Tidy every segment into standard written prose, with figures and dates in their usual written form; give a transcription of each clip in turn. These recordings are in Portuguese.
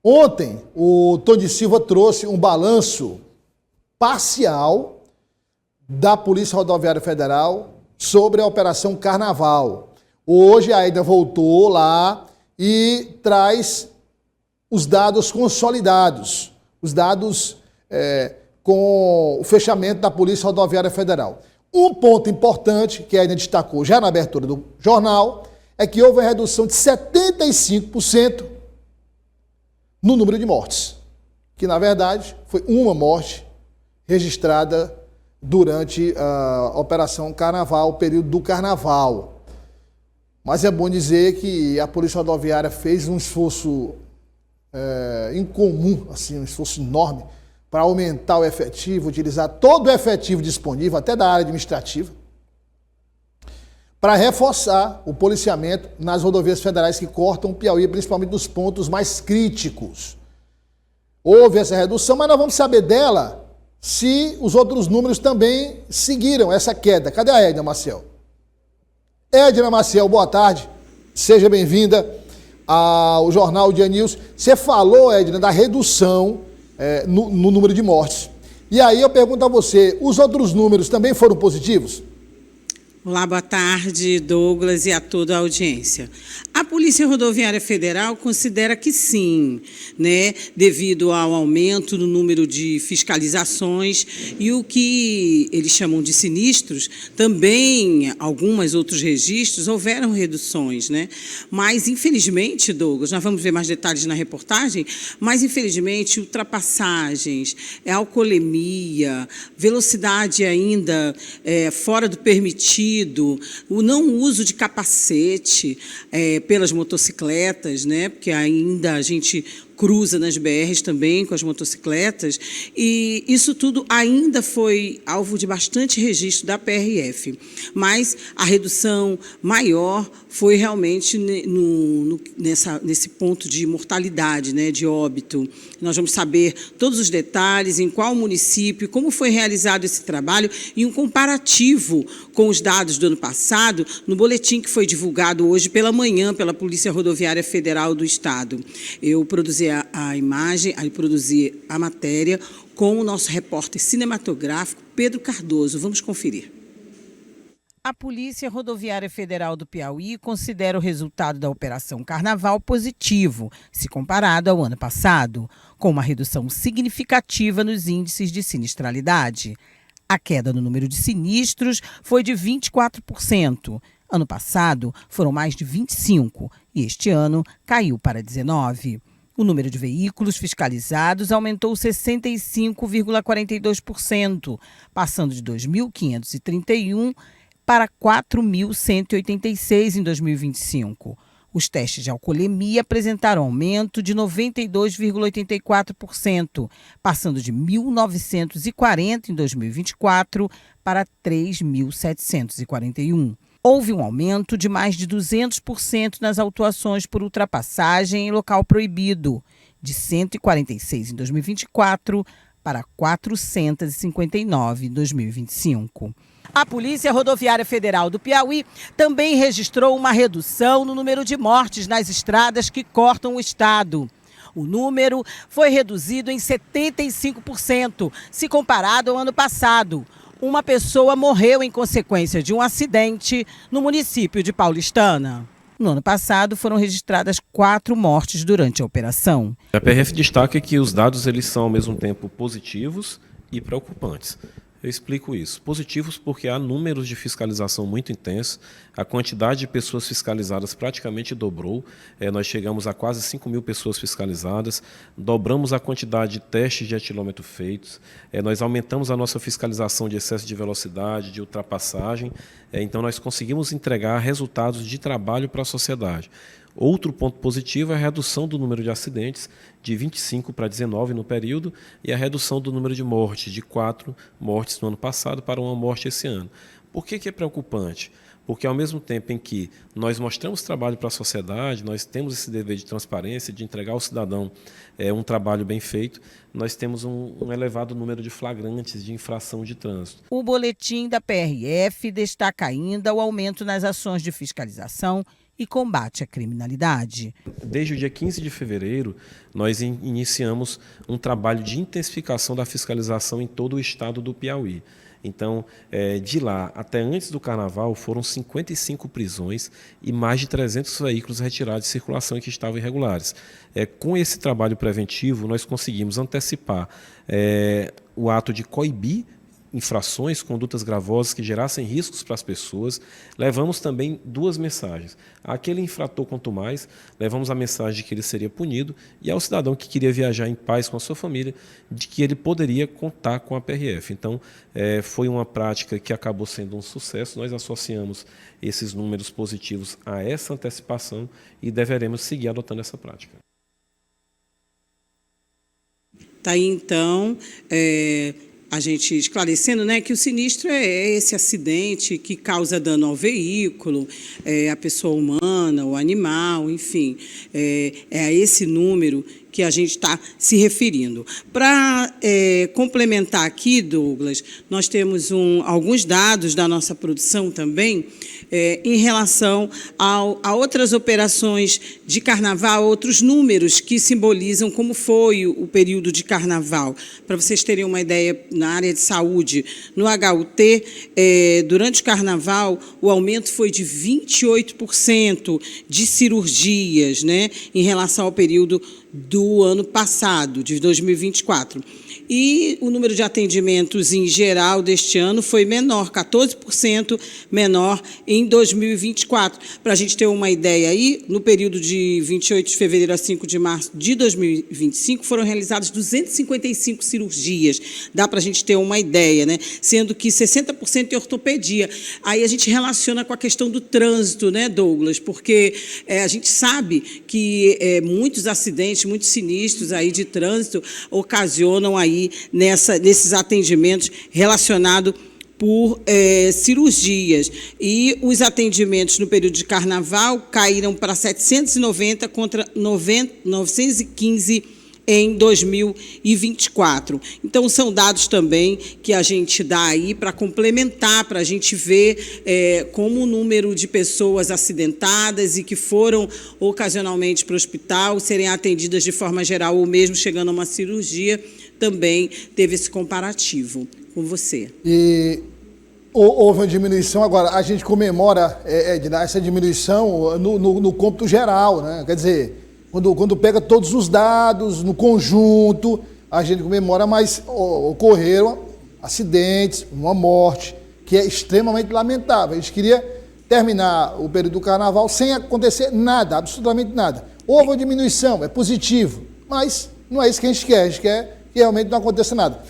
Ontem, o Tony Silva trouxe um balanço parcial da Polícia Rodoviária Federal sobre a Operação Carnaval. Hoje a Aida voltou lá e traz os dados consolidados, os dados com o fechamento da Polícia Rodoviária Federal. Um ponto importante que a Aida destacou já na abertura do jornal é que houve uma redução de 75% no número de mortes, que na verdade foi uma morte registrada durante a Operação Carnaval, o período do Carnaval. Mas é bom dizer que a Polícia Rodoviária fez um esforço incomum, assim, um esforço enorme para aumentar o efetivo, utilizar todo o efetivo disponível, até da área administrativa, para reforçar o policiamento nas rodovias federais que cortam o Piauí, principalmente nos pontos mais críticos. Houve essa redução, mas nós vamos saber dela se os outros números também seguiram essa queda. Cadê a Edna Maciel? Edna Maciel, boa tarde. Seja bem-vinda ao Jornal Dia News. Você falou, Edna, da redução no número de mortes. E aí eu pergunto a você, os outros números também foram positivos? Olá, boa tarde, Douglas, e a toda a audiência. A Polícia Rodoviária Federal considera que sim, né, devido ao aumento no número de fiscalizações e o que eles chamam de sinistros, também alguns outros registros houveram reduções, né? Mas, infelizmente, Douglas, nós vamos ver mais detalhes na reportagem, mas, infelizmente, ultrapassagens, alcoolemia, velocidade ainda fora do permitido, o não uso de capacete pelas motocicletas, né? Porque ainda a gente cruza nas BRs também com as motocicletas, e isso tudo ainda foi alvo de bastante registro da PRF. Mas a redução maior foi realmente nesse ponto de mortalidade, né, de óbito. Nós vamos saber todos os detalhes, em qual município, como foi realizado esse trabalho e um comparativo com os dados do ano passado no boletim que foi divulgado hoje pela manhã pela Polícia Rodoviária Federal do Estado. Eu produzi a imagem, aí produzi a matéria com o nosso repórter cinematográfico, Pedro Cardoso. Vamos conferir. A Polícia Rodoviária Federal do Piauí considera o resultado da Operação Carnaval positivo, se comparado ao ano passado, com uma redução significativa nos índices de sinistralidade. A queda no número de sinistros foi de 24%. Ano passado foram mais de 25% e este ano caiu para 19%. O número de veículos fiscalizados aumentou 65,42%, passando de 2.531 para 4.186 em 2025. Os testes de alcoolemia apresentaram aumento de 92,84%, passando de 1.940 em 2024 para 3.741. Houve um aumento de mais de 200% nas autuações por ultrapassagem em local proibido, de 146 em 2024 para 459 em 2025. A Polícia Rodoviária Federal do Piauí também registrou uma redução no número de mortes nas estradas que cortam o estado. O número foi reduzido em 75%, se comparado ao ano passado. Uma pessoa morreu em consequência de um acidente no município de Paulistana. No ano passado, foram registradas 4 mortes durante a operação. A PRF destaca que os dados eles são, ao mesmo tempo, positivos e preocupantes. Eu explico isso. Positivos porque há números de fiscalização muito intensos, a quantidade de pessoas fiscalizadas praticamente dobrou, nós chegamos a quase 5.000 pessoas fiscalizadas, dobramos a quantidade de testes de etilômetro feitos, nós aumentamos a nossa fiscalização de excesso de velocidade, de ultrapassagem, então nós conseguimos entregar resultados de trabalho para a sociedade. Outro ponto positivo é a redução do número de acidentes, de 25 para 19 no período, e a redução do número de mortes, de 4 mortes no ano passado para 1 morte esse ano. Por que é preocupante? Porque ao mesmo tempo em que nós mostramos trabalho para a sociedade, nós temos esse dever de transparência, de entregar ao cidadão um trabalho bem feito, nós temos um elevado número de flagrantes de infração de trânsito. O boletim da PRF destaca ainda o aumento nas ações de fiscalização e combate à criminalidade. Desde o dia 15 de fevereiro, nós iniciamos um trabalho de intensificação da fiscalização em todo o estado do Piauí. Então, de lá até antes do Carnaval, foram 55 prisões e mais de 300 veículos retirados de circulação que estavam irregulares. Com esse trabalho preventivo, nós conseguimos antecipar o ato de coibir infrações, condutas gravosas que gerassem riscos para as pessoas. Levamos também 2 mensagens. Aquele infrator, quanto mais, levamos a mensagem de que ele seria punido, e ao cidadão que queria viajar em paz com a sua família, de que ele poderia contar com a PRF. Então, foi uma prática que acabou sendo um sucesso. Nós associamos esses números positivos a essa antecipação e deveremos seguir adotando essa prática. Tá aí, então, a gente esclarecendo, né, que o sinistro é esse acidente que causa dano ao veículo, a pessoa humana, o animal, enfim, é a esse número que a gente está se referindo. Para complementar aqui, Douglas, nós temos alguns dados da nossa produção também, em relação a outras operações de carnaval, outros números que simbolizam como foi o período de carnaval. Para vocês terem uma ideia, na área de saúde, no HUT, durante o carnaval, o aumento foi de 28% de cirurgias, né, em relação ao período do ano passado, de 2024. E o número de atendimentos em geral deste ano foi menor, 14% menor em 2024. Para a gente ter uma ideia aí, no período de 28 de fevereiro a 5 de março de 2025, foram realizadas 255 cirurgias. Dá para a gente ter uma ideia, né? Sendo que 60% em ortopedia. Aí a gente relaciona com a questão do trânsito, né, Douglas? Porque a gente sabe que muitos acidentes, muitos sinistros aí de trânsito ocasionam aí nesses atendimentos relacionados por cirurgias. E os atendimentos no período de carnaval caíram para 790 contra 915 em 2024. Então, são dados também que a gente dá aí para complementar, para a gente ver como o número de pessoas acidentadas e que foram ocasionalmente para o hospital serem atendidas de forma geral ou mesmo chegando a uma cirurgia, também teve esse comparativo com você. E houve uma diminuição. Agora, a gente comemora essa diminuição no cômputo geral, né? Quer dizer, quando pega todos os dados no conjunto, a gente comemora, mas ocorreram acidentes, uma morte, que é extremamente lamentável. A gente queria terminar o período do carnaval sem acontecer nada, absolutamente nada. Houve uma diminuição, é positivo, mas não é isso que a gente quer que realmente não aconteça nada.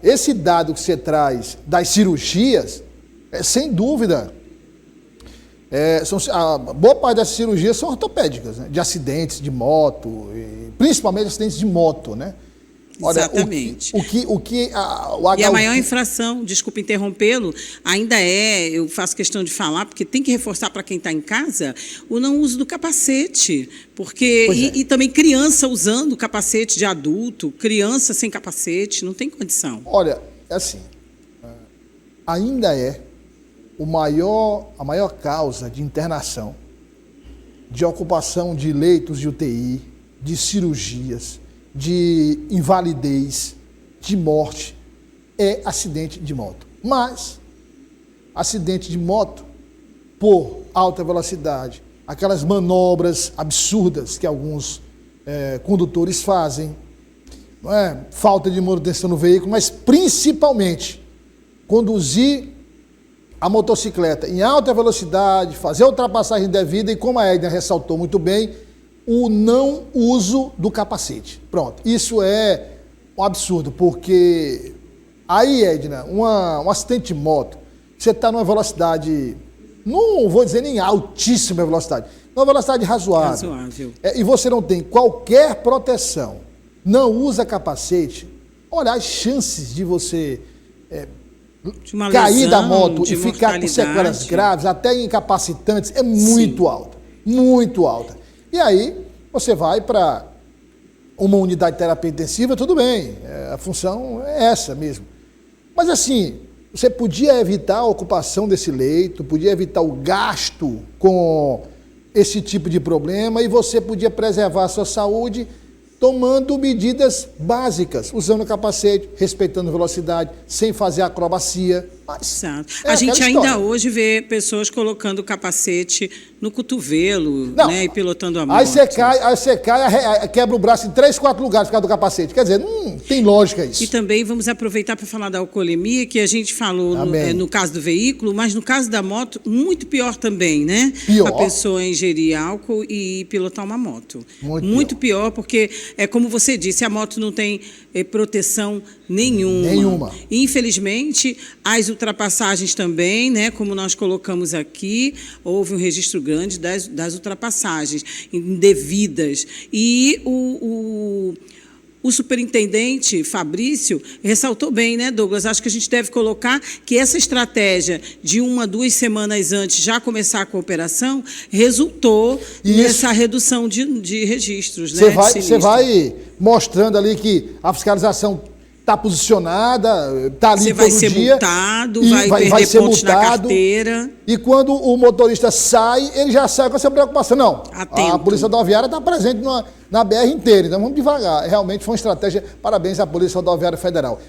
Esse dado que você traz das cirurgias, sem dúvida, a boa parte dessas cirurgias são ortopédicas, né? De acidentes de moto, principalmente acidentes de moto, né? Olha, exatamente. E a maior infração, desculpa interrompê-lo, ainda eu faço questão de falar, porque tem que reforçar para quem está em casa, o não uso do capacete. Porque, e também criança usando capacete de adulto, criança sem capacete, não tem condição. Olha, assim, ainda a maior causa de internação, de ocupação de leitos de UTI, de cirurgias, de invalidez, de morte, é acidente de moto. Mas, acidente de moto por alta velocidade, aquelas manobras absurdas que alguns condutores fazem, não é? Falta de manutenção no veículo, mas principalmente conduzir a motocicleta em alta velocidade, fazer a ultrapassagem devida e, como a Edna ressaltou muito bem, o não uso do capacete. Pronto, isso é um absurdo, porque aí, Edna, um acidente de moto, você está numa velocidade, não vou dizer nem altíssima velocidade, numa velocidade razoável. E você não tem qualquer proteção, não usa capacete, olha, as chances de você cair da moto e ficar com sequelas graves, até incapacitantes, é muito alta, muito alta. E aí, você vai para uma unidade de terapia intensiva, tudo bem, a função é essa mesmo. Mas assim, você podia evitar a ocupação desse leito, podia evitar o gasto com esse tipo de problema e você podia preservar a sua saúde tomando medidas básicas, usando capacete, respeitando velocidade, sem fazer acrobacia. Mas Exato. é A gente aquela ainda história. hoje vê pessoas colocando o capacete no cotovelo, Não. né, e pilotando a moto. Aí você cai, quebra o braço em 3, 4 lugares por causa do capacete. Quer dizer, não tem lógica isso. E também vamos aproveitar para falar da alcoolemia, que a gente falou no caso do veículo, mas no caso da moto, muito pior também, né? Pior. A pessoa ingerir álcool e pilotar uma moto. Muito pior, porque, como você disse, a moto não tem proteção nenhuma. Nenhuma. Infelizmente, as ultrapassagens também, né? Como nós colocamos aqui, houve um registro grande das ultrapassagens indevidas. E o superintendente Fabrício ressaltou bem, né, Douglas? Acho que a gente deve colocar que essa estratégia de 1 a 2 semanas antes já começar com a operação resultou nessa redução de registros. Você né, você vai mostrando ali que a fiscalização está posicionada, está ali Você todo vai ser dia. multado, e vai perder ser pontos na multado. carteira. E quando o motorista sai, ele já sai com essa preocupação. Não, Atento. a Polícia Rodoviária está presente na BR inteira, então vamos devagar. Realmente foi uma estratégia. Parabéns à Polícia Rodoviária Federal.